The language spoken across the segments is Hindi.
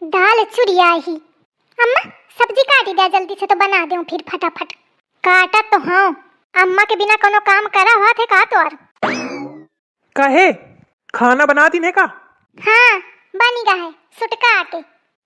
दाल चुरिया ही। अम्मा सब्जी काटी दे जल्दी से तो बना दूं फिर फटाफट। काटा तो हाँ, अम्मा के बिना कोनो काम करा हुआ थे का तोर। कहे खाना बना दी ने का? हाँ बनी गा है सुटका आके।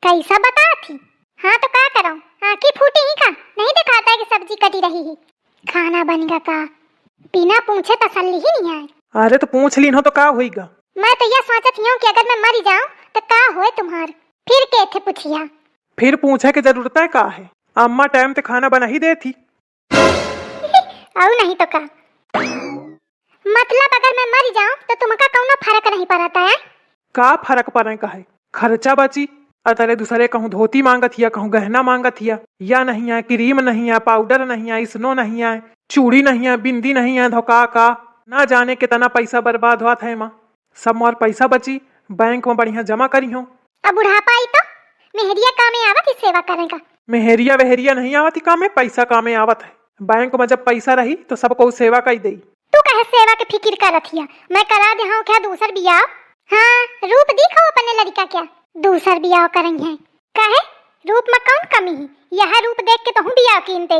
कैसा बता थी? हाँ तो का करूं, आँखी फूटी ही का नहीं दिखाता है कि सब्जी कटी रही है। खाना बनेगा का बिना पूछे तसल्ली ही नहीं है। अरे तो पूछ ली हो तो का होईगा? मैं तो यह सोचत हूँ कि अगर मैं मरी जाऊं तो का होए तुम्हार। फिर के थे पूछिया। फिर पूछे के जरूरत है का है? अम्मा टाइम ते खाना बना ही दे थी। और नहीं तो का मतलब अगर मैं मरी जाऊं तो तुमका कौनो फर्क नहीं पड़ता है? का फर्क पड़े का है? खर्चा बची। अतरे दूसरे कहूँ धोती मांगत हिया, कहूँ गहना मांगत हिया, या नहीं है क्रीम नहीं है, पाउडर नहीं है, स्नो नहीं है, चूड़ी नहीं है, बिंदी नहीं है, धोखा का ना जाने कितना पैसा बर्बाद हुआ था माँ। सब मोर पैसा बची बैंक में बढ़िया जमा करी हूँ। अब बुढ़ापा आई तो मेहरिया कामे आवत ही सेवा करेगा। मेहरिया वहरिया नहीं आवती कामे, पैसा कामे आवत है। बैंक में जब पैसा रही तो सबको सेवा कही दई। तू कहे सेवा के फिक्र करत हिया, मैं करा दे हूं क्या दूसर बियाह? हाँ रूप दिखाओ अपने लड़का क्या दूसर बियाह करेंगे। कहे रूप में कौन कमी है? यह रूप देख के तो हूँ बियाह कीन दे।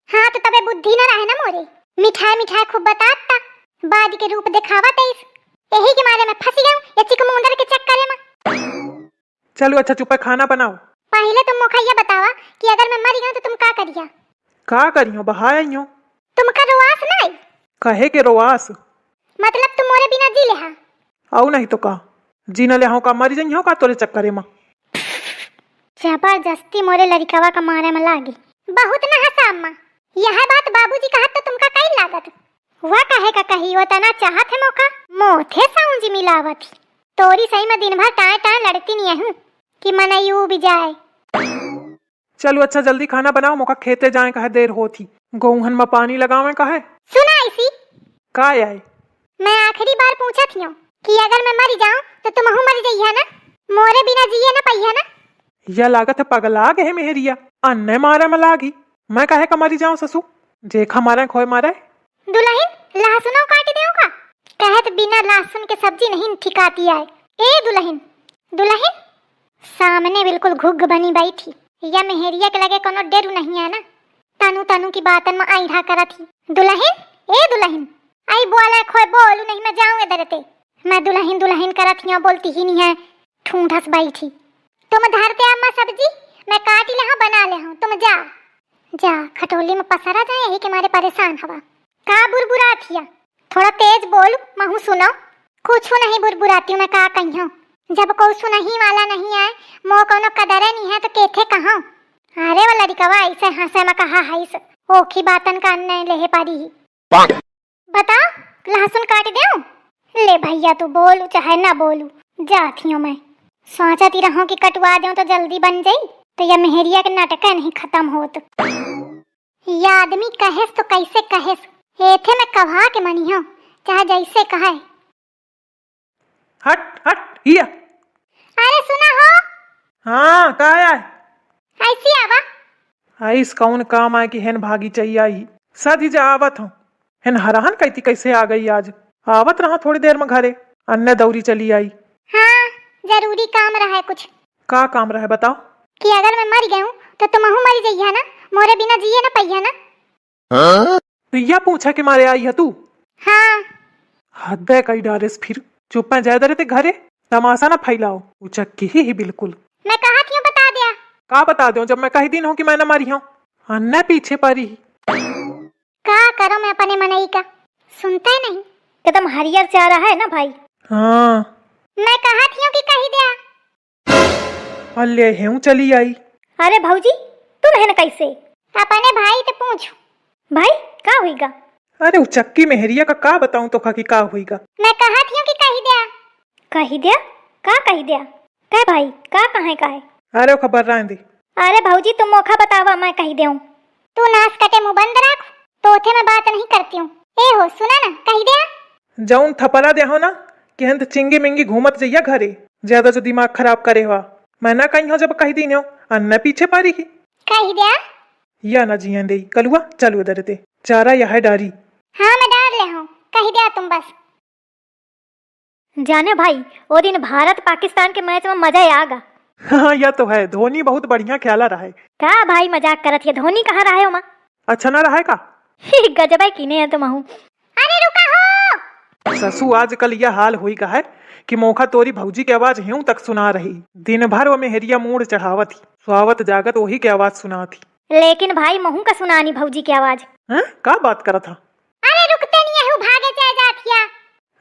हाँ तो तबे बुद्धि न रहे ना मोरे। मिठाई मिठाई खूब बताता बाद के रूप दिखावा तेईस। यही के मारे में फंसी गई ये चिकमुंदर के चक्कर में। चलो अच्छा चुप है, खाना बनाओ। पहले तुम मुखा ये बतावा कि अगर मैं मरी गई तो तुम का करिया? का करियो बहाया यूं? तुमका रोआस नहीं? कहे के रोआस मतलब तुम मोरे बिना जी ले हा? औ नहीं तो का जीना ले हो का मरी जई हो का तोरे चक्करे में? जबरदस्ती मोरे लड़कवा का मारे में लागी। बहुत न हंसा अम्मा। यह बात बाबूजी कहत तो तुमका कई लागत हुआ कहे का कही होता ना चाहत है मौका मोथे साउंजी मिलावत ही। तोरी सही में दिन भर टाए टाए लड़ती नहीं हूँ कि मन यू भी जाए। चलो अच्छा जल्दी खाना बनाओ, मौका खेते जाए कहे देर होती। गोहन में पानी लगावे कहे। सुना इसी का आए? मैं आखिरी बार पूछा थी कि अगर मैं मरी जाऊं तो तुम मर जाइए ना, मोरे बिना जिए ना पहिया ना। यह लागत है पगला गए मेहरिया, अन्ने मारे में लागी। मैं कहे का मरी जाऊं ससु? जेखा मारे खोए मारे। दुल्हन लहसुनो काट देऊ का? कहत बिना लहसुन के सब्जी नहीं ठिकाती आए। ए दुल्हन दुल्हन सामने बिल्कुल घुग बनी बैठी। या मेहरिया के लगे कोनो डेरू नहीं है ना, तनु तनु की बातन में आईढ़ा करा थी। दुल्हन ए दुल्हन आई बोला खोए बोलू नहीं, मैं जाऊं इधर ते। मैं दुल्हन दुल्हन करा थी बोलती ही नहीं है, ठूंठस बैठी। तुम धरते अम्मा सब्जी मैं काट ले बना ले हूं, तुम जा जा खटोली में पसरा जाए यही के मारे परेशान हवा। का बुरबुरा थिया? थोड़ा तेज बोल महू सुनो। कुछ नहीं बुरबुराती मैं का कहियो, जब को सुनही वाला नहीं आए मो कोनो कदर नहीं है तो केथे कहां। अरे वाला लड़कवा ऐसे हंसे में कहा है इस ओखी बातन का नहीं ले पारी ही। बता लहसुन काट देऊं? ले भैया तू बोलू चाहे ना बोलू जाती हूँ मैं। सोचती रहूं कि कटवा दूं तो जल्दी बन जाई तो यह मेहरिया के नाटक नहीं खत्म होत। यह आदमी कहेस तो कैसे कहेस, एथे में कहा के मनी हो चाहे जैसे कहे। हट हट हिया। अरे सुना हो? हाँ का आए? ऐसी आवा आइस कौन काम आए कि हेन भागी चाहिए आई सदी जा आवत हूँ। हेन हराहन कहती कैसे आ गई आज? आवत रहा थोड़ी देर में घरे, अन्य दौरी चली आई। हाँ जरूरी काम रहा है कुछ। का काम रहे बताओ? कि अगर मैं मर गई हूँ तो तुम मर जाइए ना, मोरे बिना जिए ना पहिया ना। तो यह पूछा कि मारे आई है तू? हाँ हद है कई डारेस फिर चुप में जाए रहते घरे, तमाशा ना फैलाओ। उचक्की ही बिल्कुल। मैं कहा थी बता दिया। का बता दो जब मैं कही दिन हूँ कि मैं न मरी हूँ, अन्य पीछे पड़ी। का करो मैं अपने मनई का सुनते नहीं, एकदम हरियर चारा है ना भाई। हाँ मैं कहा थी कि कही दिया। अल्ले हूँ चली आई। अरे भौजी तुम है ना कैसे? अपने भाई से पूछो। भाई का हुईगा? अरे उचक्की मेहरिया का बताऊं तो का हुईगा? मैं कहा थी कि कही दिया। कही दिया? का कही दिया? का भाई का कहाँ का है? अरे खबर रहा दे। अरे भौजी तुम मौका बतावा मैं कही देऊं। तू नाश कटे मुंह बंद रख, तोथे में बात नहीं करती हूँ। ए हो सुना ना कही दिया। जाऊन थपरा दे हो ना कि हंत चिंगी मिंगी घूमत जइया घरे, ज्यादा जो दिमाग खराब करे हुआ। मैं ना कही हो जब कही दिन हो अन्य पीछे पारी ही। कही दिया या ना जिया दे कलुआ चलो उधर ते चारा यह डारी। हाँ मैं डाल ले हूँ, कही दिया तुम बस। जाने भाई वो दिन भारत पाकिस्तान के मैच में मजा आएगा। हाँ यह तो है, धोनी बहुत बढ़िया खेला रहा है। का भाई मजाक करत है, धोनी कहाँ रहा हो माँ? अच्छा ना रहा का? गजब है किने है तुम हूँ। अरे रुका हो। ससु आजकल यह हाल हुई का है कि मौका तोरी भौजी की आवाज यूं तक सुना रही। दिन भर वो मेहरिया मूड चढ़ावत थी, स्वावत जागत वही की आवाज सुना थी। लेकिन भाई महू का सुनानी भौजी की आवाज। हैं? का बात करा था? अरे रुकते नहीं है, भागे चले जातिया।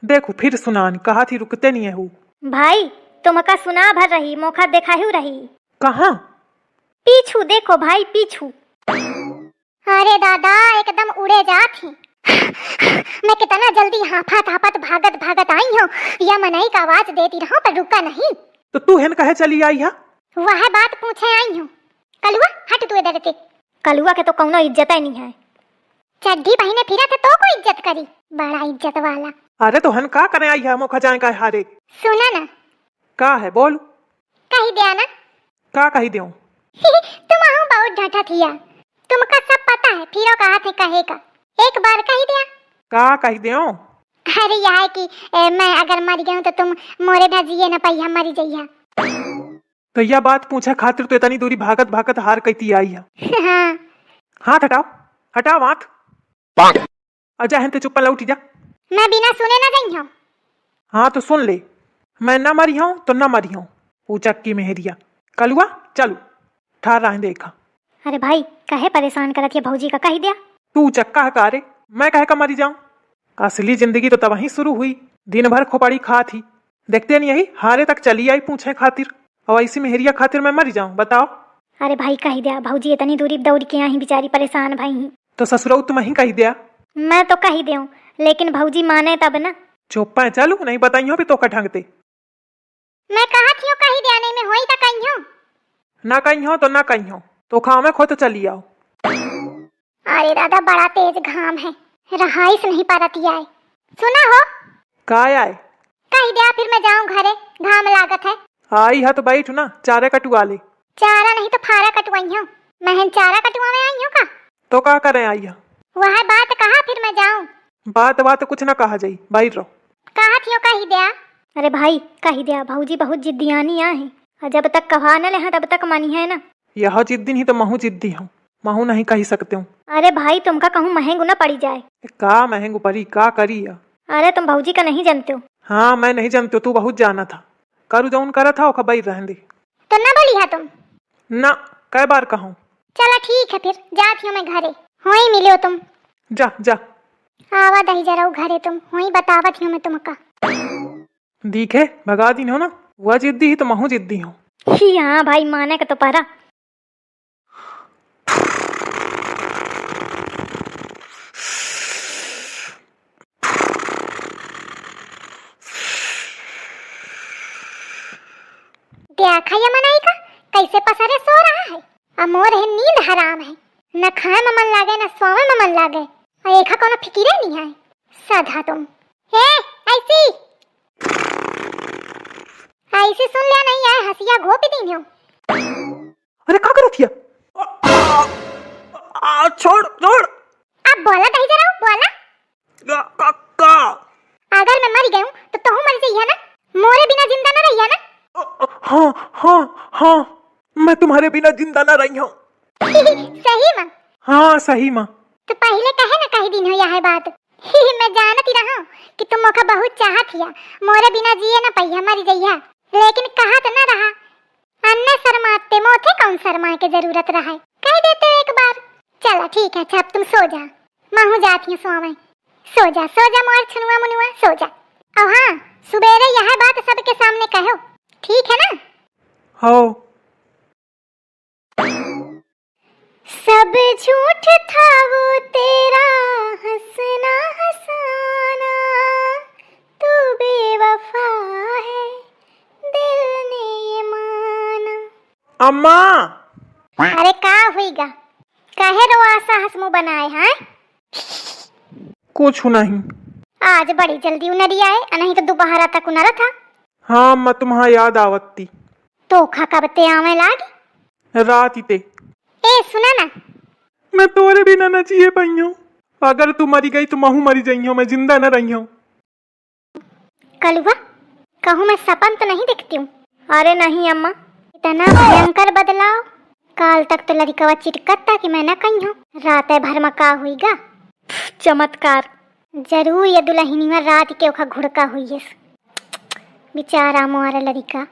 देखो फिर सुनानी, कहा थी रुकते नहीं है। भाई तुमका सुना भर रही, मौका देखा ही रही। कहाँ? पीछू देखो भाई, पीछू। अरे दादा एकदम उड़े जात ही। मैं कितना जल्दी हाफत हाफत भागत भागत आई हूँ, या मनाई का आवाज देती रहा पर रुका नहीं। तो तू हेन कहे चली आई है? वह बात पूछे आई हूँ। कलुआ हट तू इधर से। कलुआ के तो कौनो इज्जत ही नहीं है। चड्डी पहने फिरा थे तो को इज्जत करी, बड़ा इज्जत वाला। अरे तो हन का करे आई है, मौका जाए का हारे। सुना ना। का है बोल। कही दिया ना। का कही देऊं? तुम आहू बहुत ढाठा थिया, तुमका सब पता है, फिरो कहा थे कहे का। एक बार कही दिया। का कही देऊं? अरे यह है कि मैं अगर मर गया तो तुम मोरे ना जिए न पहिया मरी जइया। तो यह बात पूछे खातिर तो इतनी दूरी भागत भागत हार कहती आई है। हाँ। हाथ हटाओ, हटाओ हाथ। अजा हन ते चुप लौटी जा। मैं बिना सुने ना गई हूँ। हाँ तो सुन ले, मैं न मरी हूँ तो न मरी हूँ। चक्की मेहरिया कलुआ चलू ठार रहा देखा। अरे भाई कहे परेशान करत ये भौजी का, कही दिया। तू चक्का है कारे, मैं कहे का मरी जाऊं? असली जिंदगी तो तब ही शुरू हुई। दिन भर खोपड़ी खा थी, देखते नहीं यही हारे तक चली आई पूछे खातिर, और ऐसी मेहरिया खातिर मैं मरी जाऊं? बताओ। अरे भाई कही दिया, भौजी इतनी दूरी दौड़ के आई बेचारी परेशान भाई ही। तो ससुराल तुम ही कही दिया। मैं तो कही दे, लेकिन भौजी माने तब ना। चुप्पा है चलू, नहीं बताइयो भी तो कठंगते। मैं कहा थी कही दिया नहीं, मैं होई तो कही हूँ। ना कही हो तो ना कही हो, तो खाओ में खो तो चली आओ। अरे दादा बड़ा तेज घाम है, रहाइश नहीं पाती आए। सुना हो का आए? कही दिया फिर मैं जाऊं घरे, घाम लागत है। आई है तो बैठ ना, चारे कटुआ ले। चारा नहीं तो फारा कटवाई हूँ, मैं चारा कटवा में आई हूँ का। तो का करे आई है? वह बात कहा फिर मैं जाऊं। बात बात कुछ ना कहा जाई, बैठ रहो। कहा थी कही दिया। अरे भाई कही दिया, भौजी बहुत जिद्दियानी है, जब तक कहा न ले तब तक मानी है ना। यह जिद्दी ही तो महू जिद्दी हूँ, महू नहीं कही सकते हूँ। अरे भाई तुमका कहूँ महंगू न पड़ी जाए। का महंगू परी, का करी है? अरे तुम भौजी का नहीं जानते हो। हाँ मैं नहीं जानती, तू बहुत जाना था। करू जौन करा था खबर रहने दे। तो न बोली है तुम ना, कै बार कहूँ। चलो ठीक है फिर जाती हूँ मैं घरे, हो ही मिलो तुम। जा जा आवा दही जरा घरे, तुम हो ही बतावत हूँ मैं तुमका। दिखे भगा दी हो ना, वह जिद्दी ही तो महू जिद्दी हूँ। हाँ भाई माने का तो पारा। देखा ये मनाई का कैसे पसरे सो रहा है। अमोर है नींद हराम है, न खाए में मन लागे न सोवे में मन लागे, और एक कोनो फिकिरे नहीं है। सधा तुम हे ऐसी ऐसी सुन लिया नहीं है, हसिया घोपी दी हो। अरे का करत हिया? छोड़ छोड़। अब बोला दही जरा, बोला। का अगर मैं मर गई हूँ तो तुम मर जाइए ना, मोरे बिना जिंदा न रहिए ना। हाँ हाँ हाँ, मैं तुम्हारे बिना जिंदा ना रही हूँ। सही माँ? हाँ सही माँ। तो पहले कहे ना कही दिन हो यह बात। मैं जानती रहा कि तुम मौका बहुत चाहत हिया, मोरे बिना जिए न पहिया मर जइया, लेकिन कहा तो न रहा। अन्य शर्माते मोथे कौन शर्मा के जरूरत रहा है, कह देते एक बार। चलो ठीक है, अब तुम सो जा, मैं हूँ जाती हूँ सोवे। सो जा मोर छनुआ मुनुआ, सो जा। और हाँ सुबेरे यह बात सबके सामने कहो, ठीक है ना? हो। सब झूठ था वो तेरा हंसना हंसाना, तू बेवफा है दिल ने ये माना। अम्मा। अरे का हुईगा, कहे रो आशा हंसमु बनाए हैं? कुछ नहीं, आज बड़ी जल्दी उनरी आए, नहीं तो दोपहर तक उनरा था। हाँ मैं तुम्हारा याद आवती। तो खा कब ते आवे लागी? रात ही ते। ए सुना ना, मैं तोरे बिना न जिए पाई हूँ। अगर तू मरी गई तो महू मरी जाई हूँ, मैं जिंदा न रही हूँ। कलुआ कहूँ मैं सपन तो नहीं दिखती हूँ? अरे नहीं अम्मा, इतना भयंकर बदलाव। काल तक तो लड़कवा चिटकता कि मैं न कही हूँ, रात भर में का हुईगा। चमत्कार। जरूर ये दुल्हनिया रात के ओखा घुड़का हुई है। बेचारा मोरा लड़का।